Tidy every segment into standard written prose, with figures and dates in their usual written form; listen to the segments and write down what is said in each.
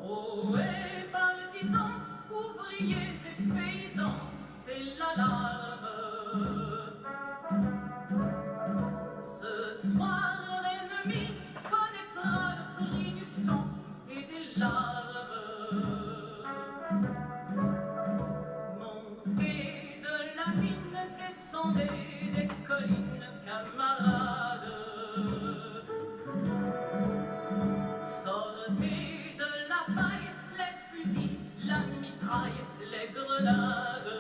Oh, et partisans, ouvriers et paysans, c'est l'alarme. Ce soir, l'ennemi connaîtra le prix du sang et des larmes. Montez de la mine, descendez des collines, camarades. Sortez de la paille, les fusils, la mitraille, les grenades.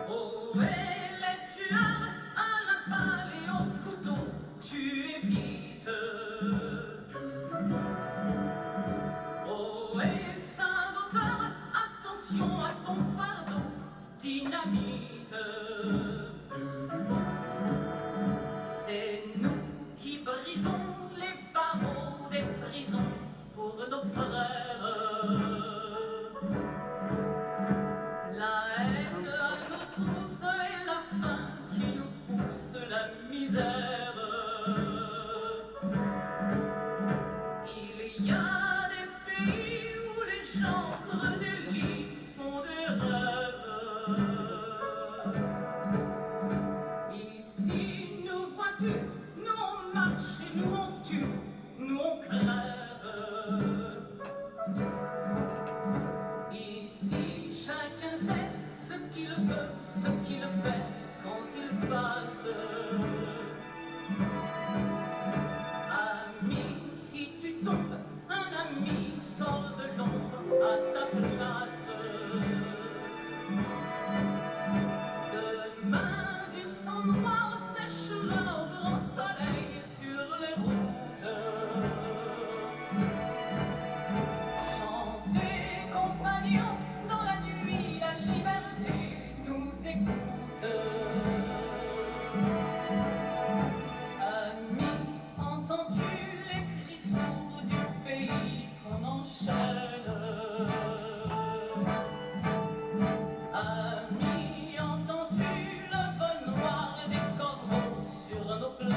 Oh, et les tueurs à la balle et au couteau, tuez vite. Oh, et saboteur, attention à ton fardeau, dynamite. C'est nous qui brisons les barreaux des prisons pour nos frères. La haine à nos trousses et la faim qui nous pousse la misère. Il y a des pays où les gens prennent des lits, font des rêves. Ici, nous vois-tu, nous on marche et nous on tue, nous on crève. Ici, chacun sait ce qu'il veut, ce qu'il fait quand il passe. Ami, si tu tombes, un ami sort de l'ombre à ta place. Demain, du sang noir séchera au grand soleil sur les routes. Chantez, compagnons, dans la nuit, la liberté nous écoute. Ami, entends-tu les cris sourds du pays qu'on enchaîne? Ami, entends-tu le vol noir des corbeaux sur nos plaines?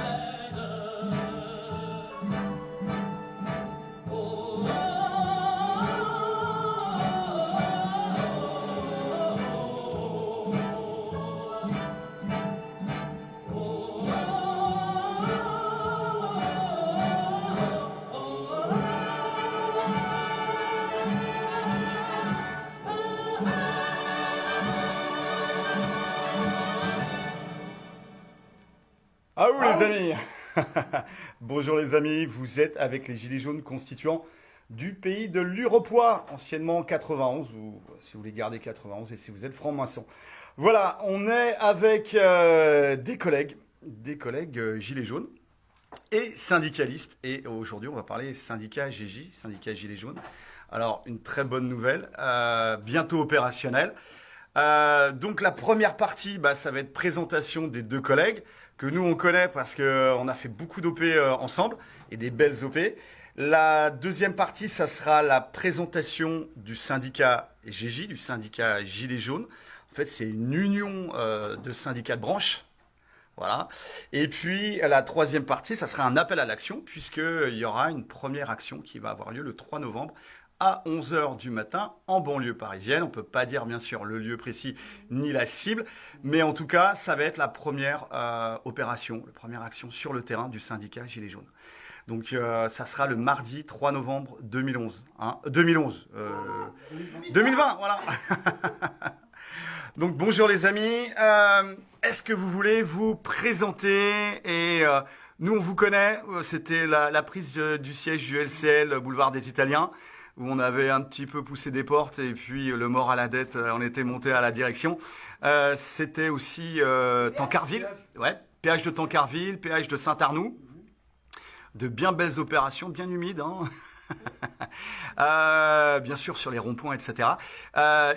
Oh, oh, Ah oui les amis. Bonjour les amis, vous êtes avec les Gilets jaunes constituants du pays de l'Uropoix, anciennement 91, ou si vous voulez garder 91 et si vous êtes franc-maçon. Voilà, on est avec des collègues Gilets jaunes et syndicalistes. Et aujourd'hui, on va parler syndicat GJ, syndicat Gilets jaunes. Alors, une très bonne nouvelle, bientôt opérationnelle. Donc la première partie, ça va être présentation des deux collègues que nous on connaît parce qu'on a fait beaucoup d'OP ensemble et des belles OP. La deuxième partie, ça sera la présentation du syndicat GJ, du syndicat Gilets jaunes. En fait, c'est une union de syndicats de branche. Voilà. Et puis la troisième partie, ça sera un appel à l'action puisqu'il y aura une première action qui va avoir lieu le 3 novembre à 11h du matin en banlieue parisienne. On ne peut pas dire bien sûr le lieu précis ni la cible, mais en tout cas, ça va être la première opération, la première action sur le terrain du syndicat Gilets jaunes. Donc ça sera le mardi 3 novembre 2011. 2020, voilà. Donc bonjour les amis. Est-ce que vous voulez vous présenter et nous on vous connaît, c'était la prise du siège du LCL boulevard des Italiens, où on avait un petit peu poussé des portes et puis le mort à la dette, on était monté à la direction. C'était aussi Tancarville, ouais, péage de Tancarville, péage de Saint-Arnoux. De bien belles opérations, bien humides, hein. Bien sûr sur les ronds-points, etc.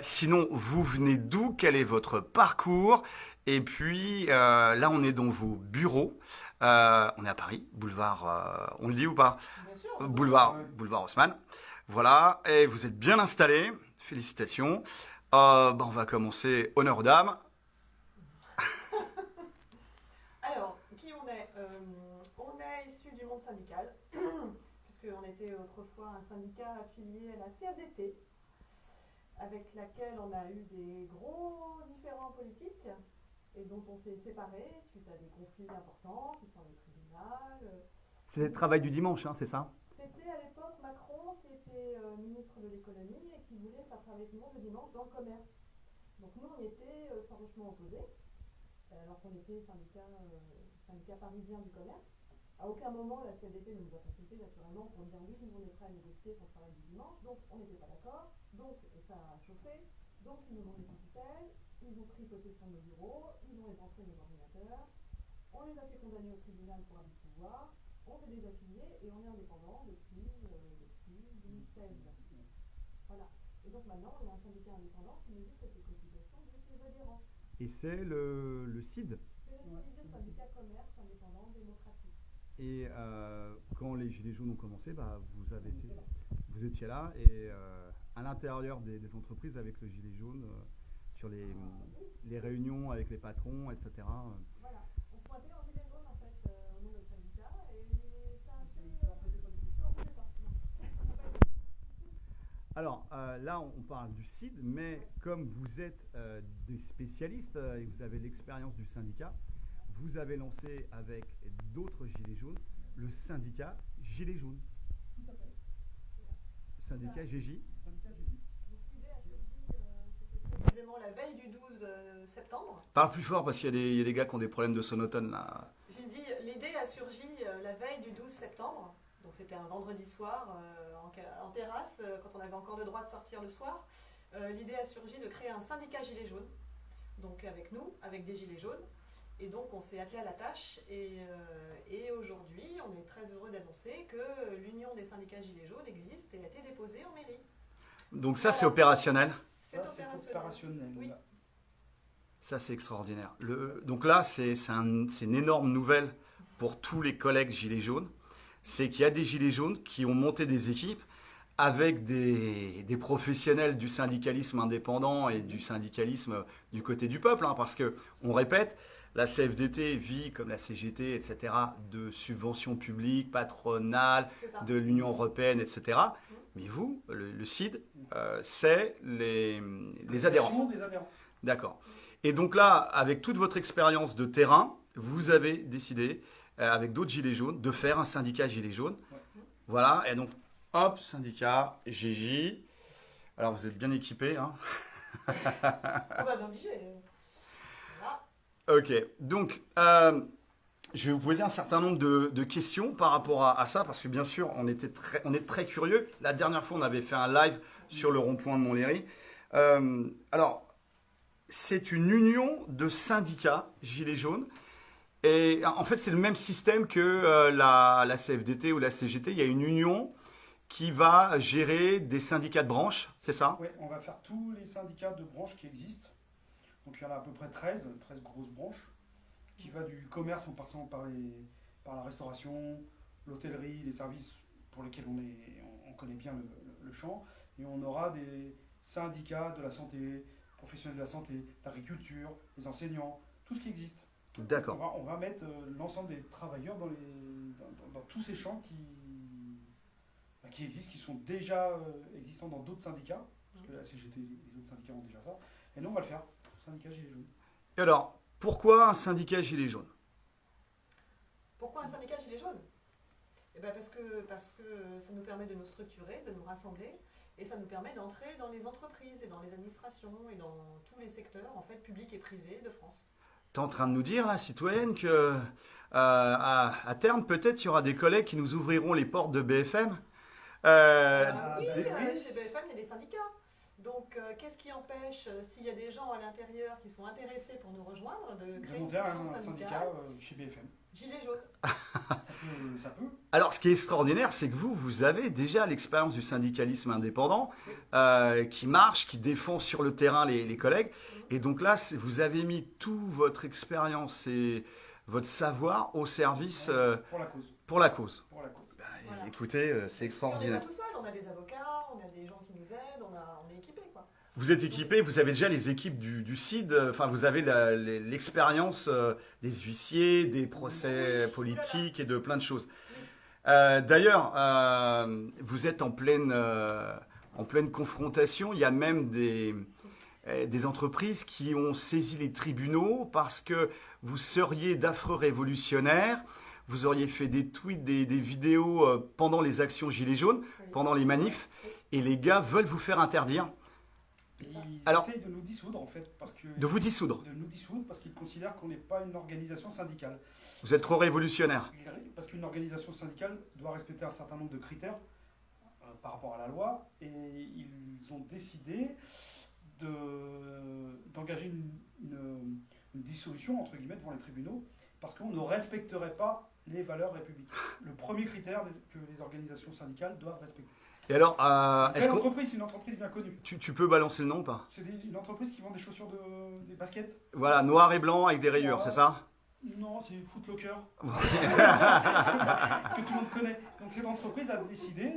Sinon, vous venez d'où? Quel est votre parcours? Et puis là, on est dans vos bureaux. On est à Paris, boulevard. On le dit ou pas? Bien sûr. Boulevard Haussmann. Voilà, et vous êtes bien installés. Félicitations. On va commencer. Honneur aux dames. Alors, qui on est issu du monde syndical, puisqu'on était autrefois un syndicat affilié à la CFDT, avec laquelle on a eu des gros différends politiques et dont on s'est séparés suite à des conflits importants qui sont le tribunal. C'est le travail du dimanche, hein, c'est ça? C'était à l'époque Macron qui était ministre de l'économie et qui voulait faire travailler tout le monde le dimanche dans le commerce. Donc nous, on était farouchement opposés, alors qu'on était syndicat parisien du commerce. À aucun moment, la CFDT ne nous a consultés naturellement pour dire oui, nous on est prêts à négocier pour le travail du dimanche. Donc on n'était pas d'accord, donc ça a chauffé, donc ils nous ont mis sous tutelle, ils ont pris possession de nos bureaux, ils ont éventré nos ordinateurs, on les a fait condamner au tribunal pour abus de pouvoir, on s'est désaffilié et on est indépendant depuis 2016. Voilà. Et donc maintenant, on a un syndicat indépendant qui nous dit que c'est les cotisations de ses adhérents. Et c'est le CID. C'est le CID, syndicat commerce indépendant démocratique. Et quand les Gilets jaunes ont commencé, bah, vous étiez là et à l'intérieur des entreprises avec le Gilet jaune, sur les réunions avec les patrons, etc. Voilà, on se pointait en gilet jaune en fait au nom du syndicat et ça a fait... Non, pas. Alors là, on parle du CID, mais comme vous êtes des spécialistes et vous avez l'expérience du syndicat, vous avez lancé avec d'autres Gilets jaunes le syndicat Gilets jaunes. Tout à fait. Syndicat GJ. Syndicat GJ. Donc l'idée a surgi, c'était précisément la veille du 12 septembre. Parle plus fort parce qu'il y a des gars qui ont des problèmes de sonotone là. J'ai dit, l'idée a surgi la veille du 12 septembre. Donc c'était un vendredi soir en terrasse, quand on avait encore le droit de sortir le soir. L'idée a surgi de créer un syndicat Gilets jaunes. Donc avec nous, avec des Gilets jaunes. Et donc on s'est attelé à la tâche et aujourd'hui on est très heureux d'annoncer que l'Union des syndicats Gilets jaunes existe et a été déposée en mairie. Donc ça, c'est opérationnel. C'est Ça, c'est opérationnel. opérationnel. Oui. Ça, c'est extraordinaire. Donc là, c'est une énorme nouvelle pour tous les collègues Gilets jaunes. C'est qu'il y a des Gilets jaunes qui ont monté des équipes avec des professionnels du syndicalisme indépendant et du syndicalisme du côté du peuple. Hein, parce que, on répète, la CFDT vit, comme la CGT, etc., de subventions publiques, patronales, C'est ça. de l'Union européenne, etc. Mais vous, le CID, c'est les adhérents. Ce sont des adhérents. D'accord. Et donc là, avec toute votre expérience de terrain, vous avez décidé, avec d'autres Gilets jaunes, de faire un syndicat Gilets jaunes. Ouais. Voilà, et donc, hop, syndicat, GJ. Alors, vous êtes bien équipés, hein. On va l'obliger. Voilà. Ok, donc, je vais vous poser un certain nombre de questions par rapport à ça, parce que bien sûr, on est très curieux. La dernière fois, on avait fait un live sur le rond-point de Montlhéry. Alors, c'est une union de syndicats Gilets jaunes. Et en fait, c'est le même système que la CFDT ou la CGT. Il y a une union qui va gérer des syndicats de branche, c'est ça? Oui, on va faire tous les syndicats de branches qui existent. Donc il y en a à peu près 13 grosses branches, qui va du commerce en passant par la restauration, l'hôtellerie, les services pour lesquels on connaît bien le champ. Et on aura des syndicats de la santé, professionnels de la santé, d'agriculture, les enseignants, tout ce qui existe. D'accord. On va mettre l'ensemble des travailleurs dans tous ces champs qui existent, qui sont déjà existants dans d'autres syndicats, parce que la CGT, les autres syndicats ont déjà ça. Et nous, on va le faire, syndicat Gilets jaunes. Et alors, pourquoi un syndicat Gilets jaunes? Pourquoi un syndicat Gilets jaunes? Eh ben parce que ça nous permet de nous structurer, de nous rassembler, et ça nous permet d'entrer dans les entreprises et dans les administrations et dans tous les secteurs en fait publics et privés de France. Tu es en train de nous dire, là, citoyenne, que à terme, peut-être, il y aura des collègues qui nous ouvriront les portes de BFM. Oui, oui. chez BFM, il y a des syndicats. Donc, qu'est-ce qui empêche, s'il y a des gens à l'intérieur qui sont intéressés pour nous rejoindre, de créer une Nous avons section un syndicat syndicale chez BFM. Gilets jaunes? Ça peut. Alors, ce qui est extraordinaire, c'est que vous avez déjà l'expérience du syndicalisme indépendant qui marche, qui défend sur le terrain les collègues. Et donc là, vous avez mis toute votre expérience et votre savoir au service Pour la cause. pour la cause. Pour la cause. Voilà. Écoutez, c'est Et on n'est extraordinaire. pas tout seul, on a des avocats, on a des gens qui nous aident, on est équipés, quoi. Vous êtes équipé, vous avez déjà les équipes du CID, enfin vous avez l'expérience des huissiers, des procès politiques et de plein de choses. D'ailleurs, vous êtes en pleine confrontation. Il y a même des entreprises qui ont saisi les tribunaux parce que vous seriez d'affreux révolutionnaires. Vous auriez fait des tweets, des vidéos pendant les actions Gilets jaunes, pendant les manifs, et les gars veulent vous faire interdire. Ils Alors, essayent de nous dissoudre en fait. de vous dissoudre. De nous dissoudre parce qu'ils considèrent qu'on n'est pas une organisation syndicale. Vous êtes trop révolutionnaire. Parce qu'une organisation syndicale doit respecter un certain nombre de critères par rapport à la loi. Et ils ont décidé d'engager une dissolution, entre guillemets, devant les tribunaux, parce qu'on ne respecterait pas les valeurs républicaines. Le premier critère que les organisations syndicales doivent respecter. Et alors, Quelle entreprise? C'est une entreprise bien connue. tu peux balancer le nom ou pas? C'est une entreprise qui vend des chaussures, des baskets. Voilà, noir et blanc avec des rayures, Voilà. c'est ça? Non, c'est Footlocker. Que tout le monde connaît. Donc cette entreprise a décidé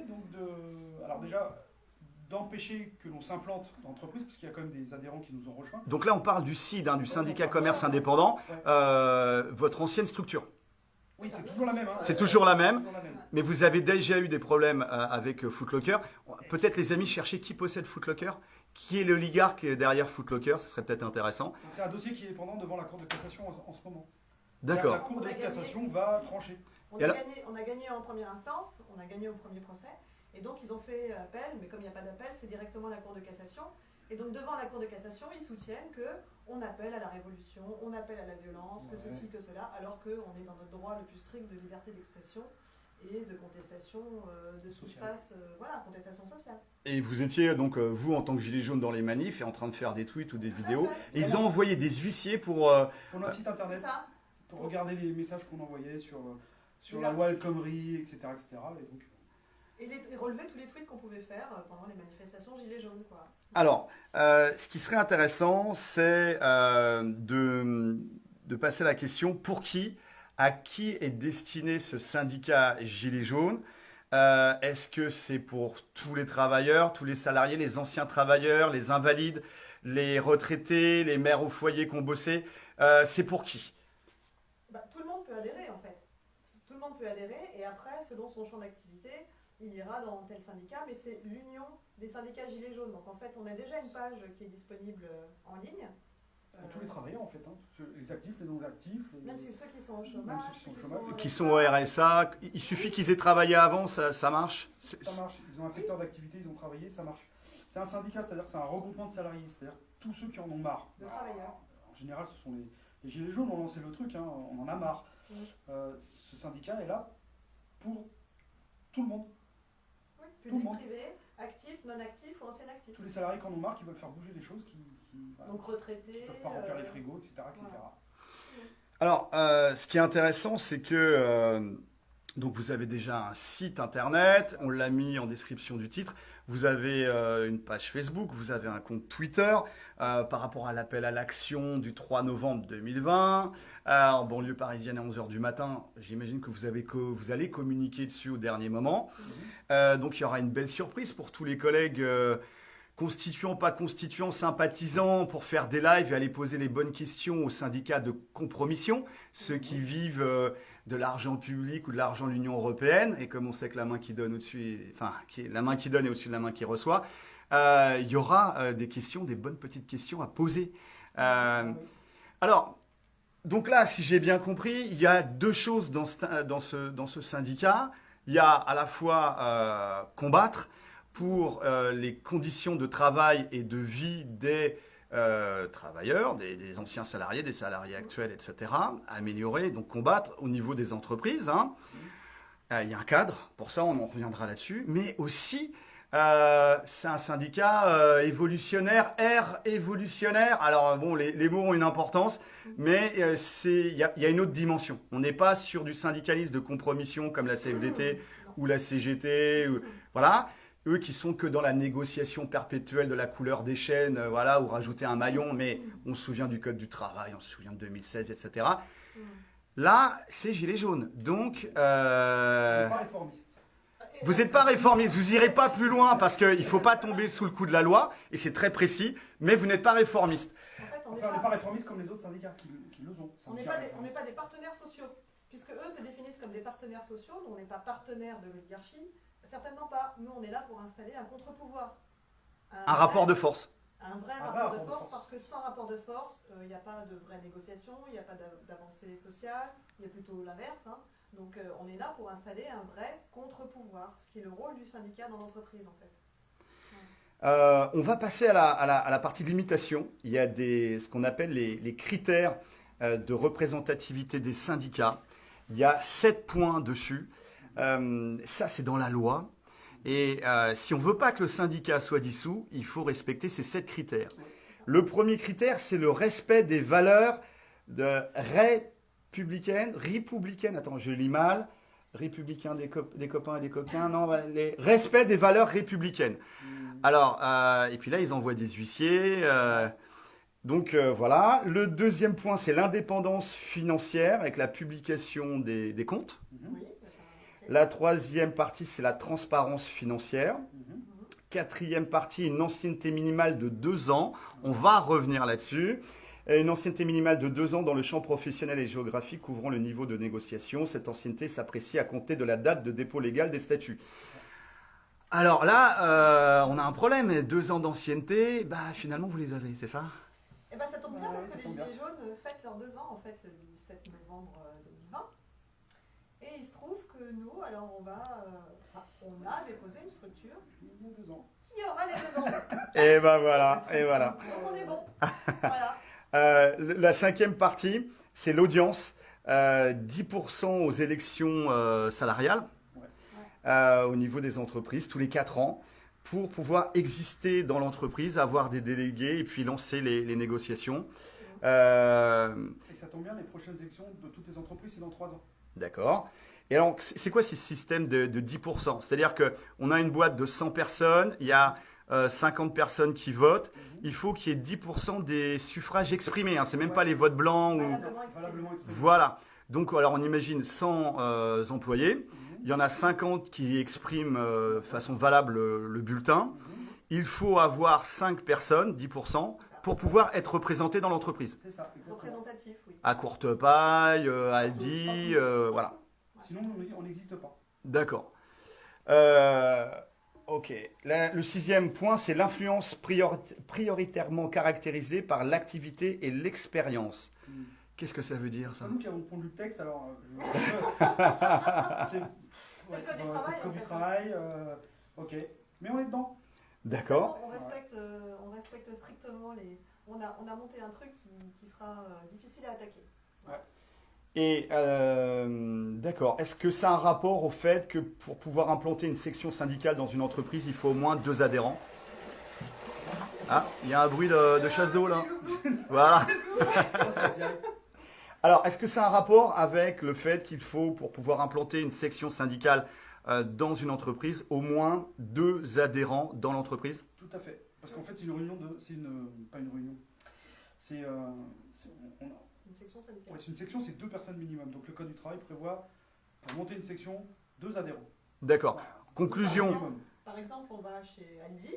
alors déjà d'empêcher que l'on s'implante dans l'entreprise, parce qu'il y a quand même des adhérents qui nous ont rejoints. Donc là, on parle du CID, du syndicat commerce indépendant, Ouais. votre ancienne structure. Oui, c'est toujours la même. Hein. C'est toujours la même. Toujours la même. Mais vous avez déjà eu des problèmes avec Footlocker. Peut-être les amis, cherchez qui possède Footlocker, qui est l'oligarque derrière Footlocker, ça serait peut-être intéressant. Donc c'est un dossier qui est pendant devant la Cour de cassation en ce moment. La D'accord. Cour de cassation va trancher. On Et a, alors- gagné, on a gagné en première instance, on a gagné au premier procès, et donc ils ont fait appel, mais comme il n'y a pas d'appel, c'est directement la Cour de cassation. Et donc devant la Cour de cassation, ils soutiennent qu'on appelle à la révolution, on appelle à la violence, que Ouais. ceci, que cela, alors qu'on est dans notre droit le plus strict de liberté d'expression et de contestation de ce qui se Sociale. passe, voilà, contestation sociale. Et vous étiez donc, vous, en tant que gilet jaune dans les manifs, et en train de faire des tweets ou des vidéos. Et ils ont envoyé des huissiers pour... Pour notre site C'est internet, ça. pour regarder les messages qu'on envoyait sur Les la loi El articles. Khomri, etc. Et donc, Et relever tous les tweets qu'on pouvait faire pendant les manifestations Gilets jaunes, quoi. Alors, ce qui serait intéressant, c'est de passer à la question à qui est destiné ce syndicat Gilets jaunes? Est-ce que c'est pour tous les travailleurs, tous les salariés, les anciens travailleurs, les invalides, les retraités, les mères au foyer qui ont bossé? C'est pour qui? Tout le monde peut adhérer en fait. Tout le monde peut adhérer et après, selon son champ d'activité, il ira dans tel syndicat, mais c'est l'union des syndicats Gilets jaunes. Donc en fait, on a déjà une page qui est disponible en ligne. pour tous les travailleurs en fait, hein, les actifs, les non-actifs, Même ceux qui sont au chômage, Même ceux qui sont au chômage. Qui sont au RSA? Il suffit qu'ils aient travaillé avant, ça marche? ça marche. Ils ont un secteur d'activité, ils ont travaillé, ça marche. C'est un syndicat, c'est-à-dire que c'est un regroupement de salariés, c'est-à-dire tous ceux qui en ont marre. de travailleurs. En général, ce sont les gilets jaunes ont lancé le truc, hein, on en a marre. Oui. Ce syndicat est là pour tout le monde. Oui, Tout le public, monde. privé, actif, non actif ou ancien actif. Tous les salariés qui en ont marre, qui veulent faire bouger les choses, voilà, Donc qui retraités. peuvent pas remplir les frigos, etc. voilà. Alors, ce qui est intéressant, c'est que donc vous avez déjà un site internet, on l'a mis en description du titre, vous avez une page Facebook, vous avez un compte Twitter par rapport à l'appel à l'action du 3 novembre 2020 en banlieue parisienne à 11h du matin. J'imagine que vous allez communiquer dessus au dernier moment. Donc il y aura une belle surprise pour tous les collègues constituants, pas constituants, sympathisants, pour faire des lives et aller poser les bonnes questions aux syndicats de compromission, ceux qui vivent de l'argent public ou de l'argent de l'Union européenne. Et comme on sait que la main qui donne la main qui donne est au-dessus de la main qui reçoit, il y aura des questions, des bonnes petites questions à poser. Alors, donc là, si j'ai bien compris, il y a deux choses dans ce syndicat. Il y a à la fois combattre pour les conditions de travail et de vie des travailleurs, des anciens salariés, des salariés actuels, etc. Améliorer, donc combattre au niveau des entreprises. Hein. Il y a un cadre, pour ça on en reviendra là-dessus, mais aussi c'est un syndicat évolutionnaire, évolutionnaire. Alors bon, les mots ont une importance, mais il y a une autre dimension. On n'est pas sur du syndicalisme de compromission comme la CFDT ou la CGT, voilà. Eux qui sont que dans la négociation perpétuelle de la couleur des chaînes, voilà, ou rajouter un maillon, mais on se souvient du Code du travail, on se souvient de 2016, etc. Là, c'est Gilets jaunes. Donc, Pas réformiste. Vous n'êtes pas réformiste, vous n'irez pas plus loin parce qu'il ne faut pas tomber sous le coup de la loi, et c'est très précis, mais vous n'êtes pas réformiste. En fait, Enfin, on n'est pas réformiste comme les autres syndicats qui le sont. on n'est pas des partenaires sociaux, puisque eux se définissent comme des partenaires sociaux. Nous, on n'est pas partenaires de l'oligarchie, certainement pas. Nous, on est là pour installer un contre-pouvoir. Un rapport de force. Un vrai rapport de force, parce que sans rapport de force, il n'y a pas de vraie négociation, il n'y a pas d'avancée sociale, il y a plutôt l'inverse. Hein. Donc on est là pour installer un vrai contre-pouvoir, ce qui est le rôle du syndicat dans l'entreprise en fait. On va passer à la partie de limitation. Il y a ce qu'on appelle les critères de représentativité des syndicats. Il y a 7 points dessus. Ça, c'est dans la loi. Et si on ne veut pas que le syndicat soit dissous, il faut respecter ces 7 critères. Le premier critère, c'est le respect des valeurs républicaines, attends, je lis mal, républicains des copains et des coquins, non, respect des valeurs républicaines. Alors, et puis là, ils envoient des huissiers. Donc voilà. Le deuxième point, c'est l'indépendance financière avec la publication des comptes. Oui, La troisième partie, c'est la transparence financière. Quatrième partie, une ancienneté minimale de 2 ans. On va revenir là-dessus. Une ancienneté minimale de 2 ans dans le champ professionnel et géographique couvrant le niveau de négociation. Cette ancienneté s'apprécie à compter de la date de dépôt légal des statuts. Alors là, on a un problème. 2 ans d'ancienneté, finalement, vous les avez, c'est ça? Et ça tombe bien parce que ça les tombe Gilets jaunes fêtent leurs 2 ans en fait le 17 novembre 2020. Et il se trouve que nous, alors on a déposé une structure Il y a 2 ans. qui aura les 2 ans. Et voilà, et voilà. Donc on est bon. Voilà. La cinquième partie, c'est l'audience. 10% aux élections salariales au niveau des entreprises, tous les 4 ans, pour pouvoir exister dans l'entreprise, avoir des délégués et puis lancer les négociations. Et ça tombe bien, les prochaines élections de toutes les entreprises, c'est dans 3 ans. D'accord. Et alors, c'est quoi ce système de 10%? C'est-à-dire qu'on a une boîte de 100 personnes, il y a 50 personnes qui votent. Il faut qu'il y ait 10% des suffrages exprimés. Hein. C'est même pas les votes blancs. Valablement exprimé. Voilà. Donc, alors on imagine 100 employés. Il y en a 50 qui expriment de façon valable le bulletin. Il faut avoir 5 personnes, 10%, pour pouvoir être représentés dans l'entreprise. C'est ça, exactement. Représentatif, oui. À Courte Paille, Aldi, voilà. Sinon, on n'existe pas. D'accord. Ok. Le 6e point, c'est l'influence prioritairement caractérisée par l'activité et l'expérience. Qu'est-ce que ça veut dire, ça? C'est nous qui avons pondu le texte, alors... c'est le code du travail, le code en du fait. travail, ok. Mais on est dedans. D'accord. On respecte strictement les... On a monté un truc qui sera difficile à attaquer. Et d'accord. Est-ce que ça a un rapport au fait que pour pouvoir implanter une section syndicale dans une entreprise, il faut au moins 2 adhérents? Ah, il y a un bruit de chasse d'eau là. Voilà. Alors, est-ce que ça a un rapport avec le fait qu'il faut, pour pouvoir implanter une section syndicale dans une entreprise, au moins 2 adhérents dans l'entreprise? Tout à fait. Parce qu'en fait, c'est une réunion de... pas une réunion. C'est... Une section syndicale. Ouais, c'est une section, c'est 2 personnes minimum. Donc le Code du travail prévoit, pour monter une section, 2 adhérents. D'accord. Voilà. Conclusion. Minimum. Par exemple, on va chez Aldi,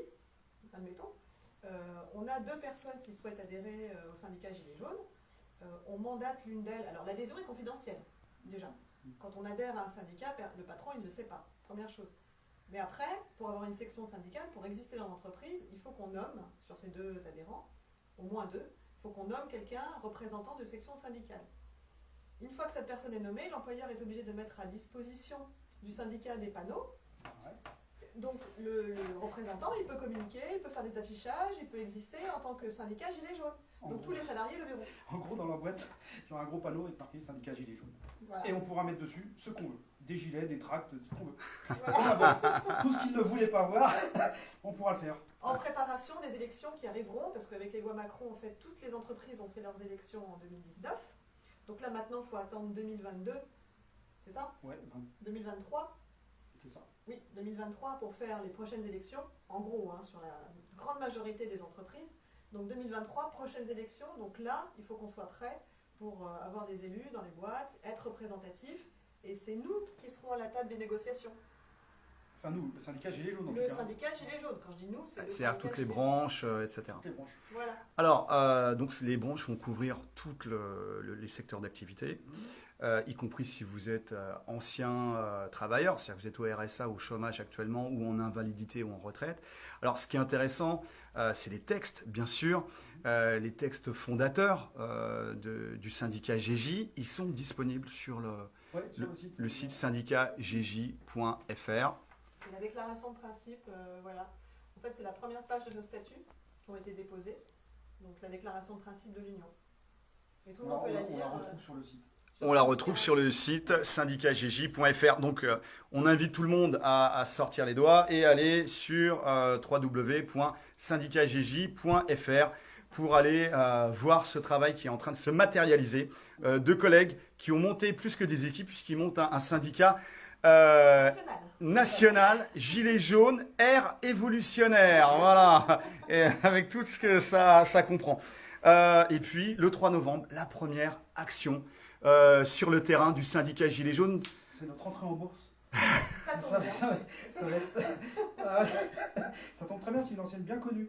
admettons. On a 2 personnes qui souhaitent adhérer au syndicat Gilets jaunes. On mandate l'une d'elles. Alors l'adhésion est confidentielle, déjà. Quand on adhère à un syndicat, le patron, il ne le sait pas. Première chose. Mais après, pour avoir une section syndicale, pour exister dans l'entreprise, il faut qu'on nomme, sur ces 2 adhérents, au moins 2, il faut qu'on nomme quelqu'un représentant de section syndicale. Une fois que cette personne est nommée, l'employeur est obligé de mettre à disposition du syndicat des panneaux. Donc le représentant, il peut communiquer, il peut faire des affichages, il peut exister en tant que syndicat Gilets jaunes. Donc tous les salariés le verront. En gros, dans la boîte, il y aura un gros panneau avec marqué syndicat Gilets jaunes. Voilà. Et on pourra mettre dessus ce qu'on veut. Des gilets, des tracts, ce qu'on veut. Voilà. Tout ce qu'ils ne voulaient pas voir, on pourra le faire. En préparation des élections qui arriveront, parce qu'avec les lois Macron, en fait, toutes les entreprises ont fait leurs élections en 2019. Donc là maintenant, il faut attendre 2022. C'est ça? Ouais, 2023? c'est ça. Oui, 2023 pour faire les prochaines élections, en gros, hein, sur la grande majorité des entreprises. Donc 2023, prochaines élections. Donc là, il faut qu'on soit prêt pour avoir des élus dans les boîtes, être représentatifs. Et c'est nous qui serons à la table des négociations. Enfin, nous, le syndicat Gilets jaunes. en tout Le cas. syndicat Gilets jaunes, quand je dis nous, c'est le C'est-à-dire syndicat toutes les Gilets branches, etc. Toutes les branches. jaunes. Voilà. Alors, donc les branches vont couvrir tous les secteurs d'activité, y compris si vous êtes ancien travailleur, c'est-à-dire que vous êtes au RSA, au chômage actuellement, ou en invalidité ou en retraite. Alors, ce qui est intéressant, c'est les textes, bien sûr, les textes fondateurs du syndicat GJ. Ils sont disponibles sur Ouais, sur le site syndicatgj.fr. Et la déclaration de principe, voilà. En fait, c'est la première page de nos statuts qui ont été déposés. Donc, la déclaration de principe de l'Union. Et tout le monde peut la on lire. la retrouve sur le site. On la retrouve sur le site syndicatgj.fr. Donc, on invite tout le monde à sortir les doigts et aller sur www.syndicatgj.fr pour aller voir ce travail qui est en train de se matérialiser. Deux collègues qui ont monté plus que des équipes, puisqu'ils montent un syndicat National. national, gilet jaune, air évolutionnaire. Voilà, et avec tout ce que ça comprend. Et puis, le 3 novembre, la première action sur le terrain du syndicat Gilets jaunes. C'est notre entrée en bourse. Ça tombe bien. Ça va être- ça tombe très bien, c'est une ancienne bien connue.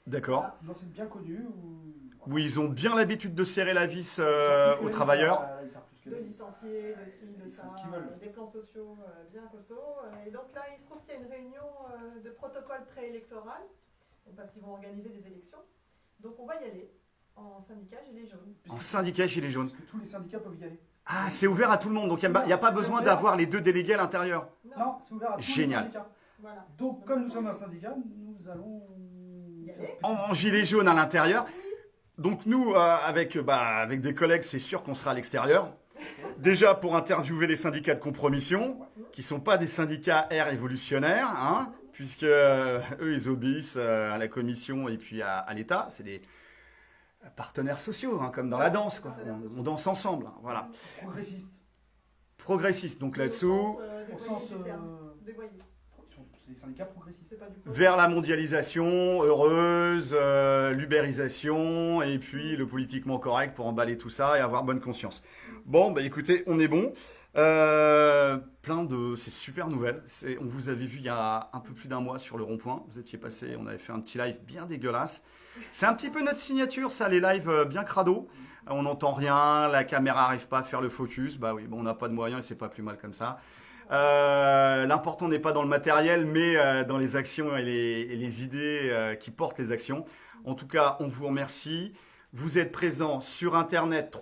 D'accord. Une ancienne bien connue. Où ils ont bien l'habitude de serrer la vis aux travailleurs. De licenciés, de ci, de Ils ça, font ce qu'ils veulent. des plans sociaux bien costauds. Et donc là, il se trouve qu'il y a une réunion de protocole préélectoral, parce qu'ils vont organiser des élections. Donc on va y aller en syndicat Gilets jaunes. En syndicat Gilets jaunes. Parce que tous les syndicats peuvent y aller. Ah, c'est ouvert à tout le monde, donc il n'y a pas besoin d'avoir les deux délégués à l'intérieur. Non, c'est ouvert à tous Génial. les syndicats. Voilà. Donc, comme nous sommes un syndicat, nous allons Y aller. En gilet jaune à l'intérieur. Donc nous, avec des collègues, c'est sûr qu'on sera à l'extérieur. Déjà pour interviewer les syndicats de compromission, qui ne sont pas des syndicats air évolutionnaires, hein, puisque eux, ils obéissent à la commission et puis à l'État. C'est des partenaires sociaux, hein, comme dans la danse, quoi. On danse ensemble, hein, voilà. progressistes. Progressistes, donc là-dessous, Au sens. Dévoyés. C'est des syndicats progressistes. C'est pas du vers la mondialisation heureuse, l'ubérisation, et puis le politiquement correct pour emballer tout ça et avoir bonne conscience. Bon, bah écoutez, on est bon. C'est super nouvelle. On vous avait vu il y a un peu plus d'un mois sur le rond-point. Vous étiez passé, on avait fait un petit live bien dégueulasse. C'est un petit peu notre signature, ça, les lives bien crado. On n'entend rien, la caméra n'arrive pas à faire le focus. Bah oui, bon, on n'a pas de moyens et c'est pas plus mal comme ça. L'important n'est pas dans le matériel, mais dans les actions et les idées qui portent les actions. En tout cas, on vous remercie. Vous êtes présent sur internet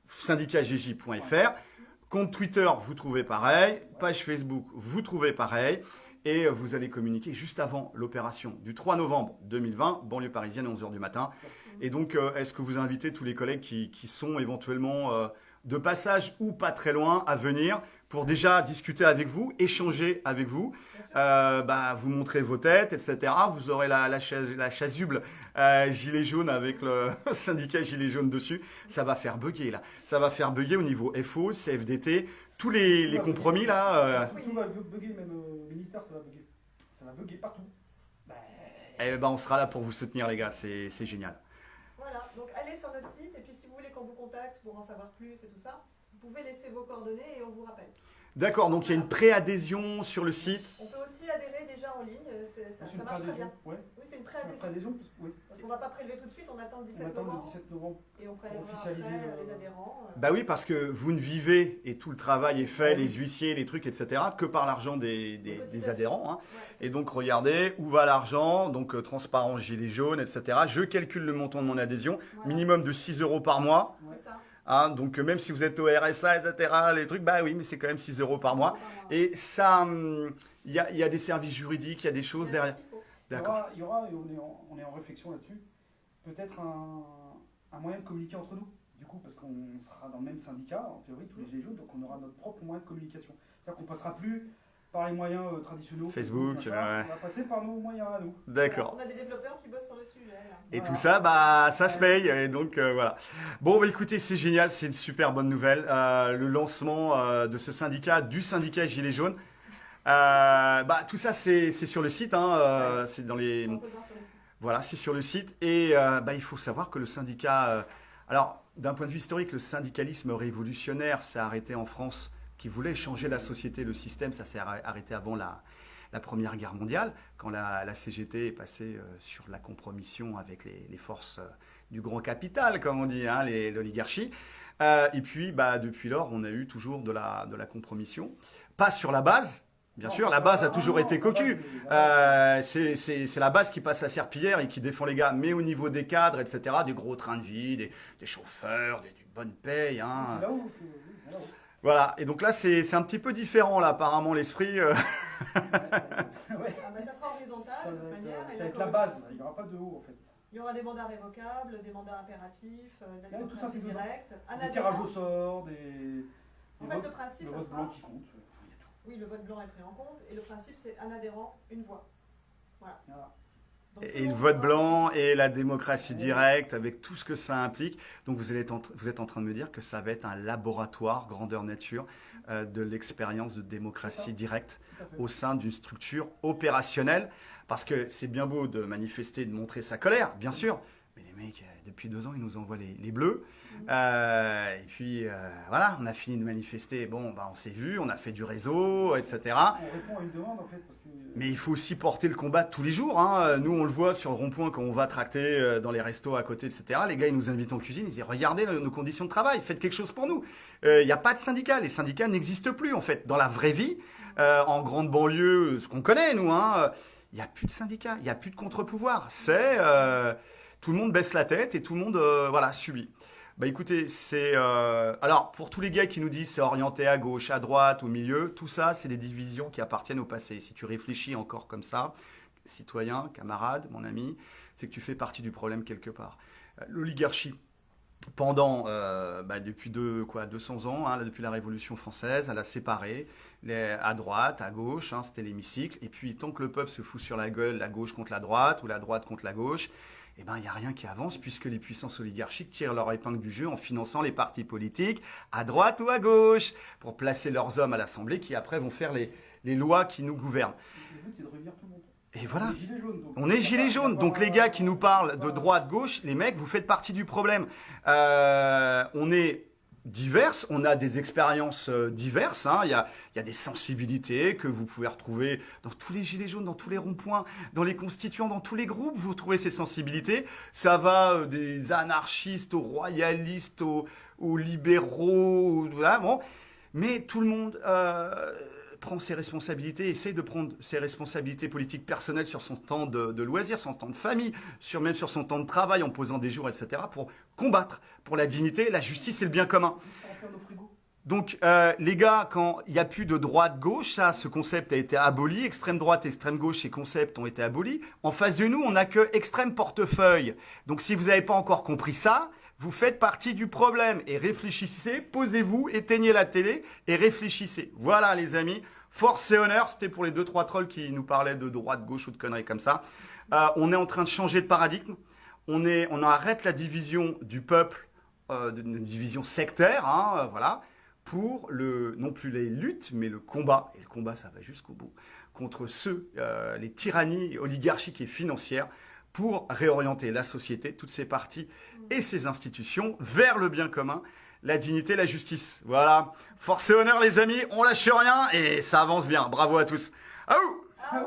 syndicatgj.fr. Compte Twitter, vous trouvez pareil. Page Facebook, vous trouvez pareil. Et vous allez communiquer juste avant l'opération du 3 novembre 2020, banlieue parisienne, 11h du matin. Et donc, est-ce que vous invitez tous les collègues qui sont éventuellement de passage ou pas très loin à venir pour déjà discuter avec vous, échanger avec vous, vous montrer vos têtes, etc. Vous aurez la chasuble gilet jaune avec le syndicat gilet jaune dessus. Ça va faire bugger là. Ça va faire bugger au niveau FO, CFDT, tous les compromis là. Tout va bugger, même au ministère, ça va bugger. Ça va bugger partout. On sera là pour vous soutenir les gars, c'est génial. Voilà, donc allez sur notre site et puis si vous voulez qu'on vous contacte pour en savoir plus et tout ça, vous pouvez laisser vos coordonnées et on vous rappelle. D'accord, donc il y a une préadhésion sur le site. On peut aussi adhérer déjà en ligne, ça C'est une marche très bien. préadhésion. Ouais. Oui, c'est une Une préadhésion. préadhésion, oui. Parce qu'on ne va pas prélever tout de suite, on attend le On 17 attend le novembre 17 novembre. et on prélèvera après officialiser les adhérents. Bah oui, parce que vous ne vivez, et tout le travail est fait, les huissiers, les trucs, etc., que par l'argent des adhérents. Hein. Ouais, Et donc, regardez où va l'argent, donc transparence, gilet jaune, etc. Je calcule le montant de mon adhésion, voilà. minimum de 6 € par mois. C'est ça. Hein, donc, même si vous êtes au RSA, etc., les trucs, bah oui, mais c'est quand même 6 € par mois. Et ça, il y a des services juridiques, il y a des choses derrière. D'accord. Il y aura, et on est en réflexion là-dessus, peut-être un moyen de communiquer entre nous. Du coup, parce qu'on sera dans le même syndicat, en théorie, tous les Gilets jaunes, donc on aura notre propre moyen de communication. C'est-à-dire qu'on ne passera plus par les moyens traditionnels. Facebook, machin, ouais. On va passer par nos moyens à nous. D'accord. On a des développeurs qui bossent sur le sujet. Là. Et Voilà. tout ça, ça se paye. Et donc, voilà. Bon, écoutez, c'est génial. C'est une super bonne nouvelle. Le lancement de ce syndicat, du syndicat Gilets jaunes. Tout ça, c'est sur le site. Hein, c'est dans les... On peut voir sur le site. Voilà, c'est sur le site. Et il faut savoir que le syndicat... alors, d'un point de vue historique, le syndicalisme révolutionnaire s'est arrêté en France qui voulait changer la société, le système. Ça s'est arrêté avant la Première Guerre mondiale, quand la CGT est passée sur la compromission avec les forces du grand capital, comme on dit, hein, l'oligarchie. Et puis, depuis lors, on a eu toujours de la compromission. Pas sur la base. Bien sûr, la base a toujours été cocu. C'est la base qui passe à serpillière et qui défend les gars. Mais au niveau des cadres, etc., des gros trains de vie, des chauffeurs, des bonnes payes. Hein. C'est là-haut. C'est là-haut. Voilà. Et donc là, c'est un petit peu différent, là, apparemment, l'esprit. Ouais. Ah, mais ça sera horizontal, Ça de toute manière. va et être donc, la base, il n'y aura pas de haut en fait. Il y aura des mandats révocables, des mandats impératifs, de la Ouais, tout ça, c'est démocratie directe, un Des tirages au adhérent. sort, des En fait, votes, le principe, le ça vote sera... blanc qui compte. Enfin, il y a tout. Oui, le vote blanc est pris en compte, et le principe, c'est un adhérent, une voix. Voilà. Voilà. Donc, tout Et le le monde vote pourra blanc participer. et la démocratie directe, avec tout ce que ça implique. Donc vous êtes en train de me dire que ça va être un laboratoire grandeur nature de l'expérience de démocratie directe Tout à fait. au sein d'une structure opérationnelle. Parce que c'est bien beau de manifester, de montrer sa colère, bien sûr. Mais les mecs, depuis 2 ans, ils nous envoient les bleus. Et puis, voilà, on a fini de manifester. Bon, on s'est vu, on a fait du réseau, etc. On répond à une demande en fait parce que. Mais il faut aussi porter le combat tous les jours. Hein. Nous, on le voit sur le rond-point quand on va tracter dans les restos à côté, etc. Les gars, ils nous invitent en cuisine, ils disent « Regardez nos conditions de travail, faites quelque chose pour nous. » Il n'y a pas de syndicats. Les syndicats n'existent plus, en fait. Dans la vraie vie, en grande banlieue, ce qu'on connaît, nous, hein, il n'y a plus de syndicats, il n'y a plus de contre-pouvoir. C'est... tout le monde baisse la tête et tout le monde subit. Écoutez, c'est... alors, pour tous les gars qui nous disent c'est orienté à gauche, à droite, au milieu, tout ça, c'est des divisions qui appartiennent au passé. Si tu réfléchis encore comme ça, citoyen, camarade, mon ami, c'est que tu fais partie du problème quelque part. L'oligarchie, pendant, depuis 200 ans, hein, depuis la Révolution française, elle a séparé à droite, à gauche, hein, c'était l'hémicycle. Et puis, tant que le peuple se fout sur la gueule, la gauche contre la droite ou la droite contre la gauche, il n'y a rien qui avance puisque les puissances oligarchiques tirent leur épingle du jeu en finançant les partis politiques à droite ou à gauche pour placer leurs hommes à l'Assemblée qui après vont faire les lois qui nous gouvernent. Le but c'est de réunir tout le monde. Et voilà. On est gilets jaunes. On est gilets jaunes, donc les gars qui nous parlent de droite-gauche, les mecs, vous faites partie du problème. On est diverses, on a des expériences diverses, hein. Il y a des sensibilités que vous pouvez retrouver dans tous les gilets jaunes, dans tous les ronds-points, dans les constituants, dans tous les groupes, vous trouvez ces sensibilités. Ça va des anarchistes aux royalistes, aux libéraux, voilà, bon. Mais tout le monde prend ses responsabilités, essaye de prendre ses responsabilités politiques personnelles sur son temps de loisirs, son temps de famille, même sur son temps de travail, en posant des jours, etc., pour combattre pour la dignité, la justice et le bien commun. Donc, les gars, quand il n'y a plus de droite-gauche, ce concept a été aboli, extrême droite, extrême gauche, ces concepts ont été abolis. En face de nous, on n'a que extrême portefeuille. Donc, si vous n'avez pas encore compris ça, vous faites partie du problème et réfléchissez, posez-vous, éteignez la télé et réfléchissez. Voilà les amis, force et honneur, c'était pour les 2-3 trolls qui nous parlaient de droite, gauche ou de conneries comme ça. On est en train de changer de paradigme, on arrête la division du peuple, une division sectaire, hein, voilà, pour non plus les luttes, mais le combat, et le combat ça va jusqu'au bout, contre les tyrannies oligarchiques et financières, pour réorienter la société, toutes ses parties et ses institutions vers le bien commun, la dignité, la justice. Voilà. Force et honneur les amis, on lâche rien et ça avance bien. Bravo à tous. Aouh! Ah,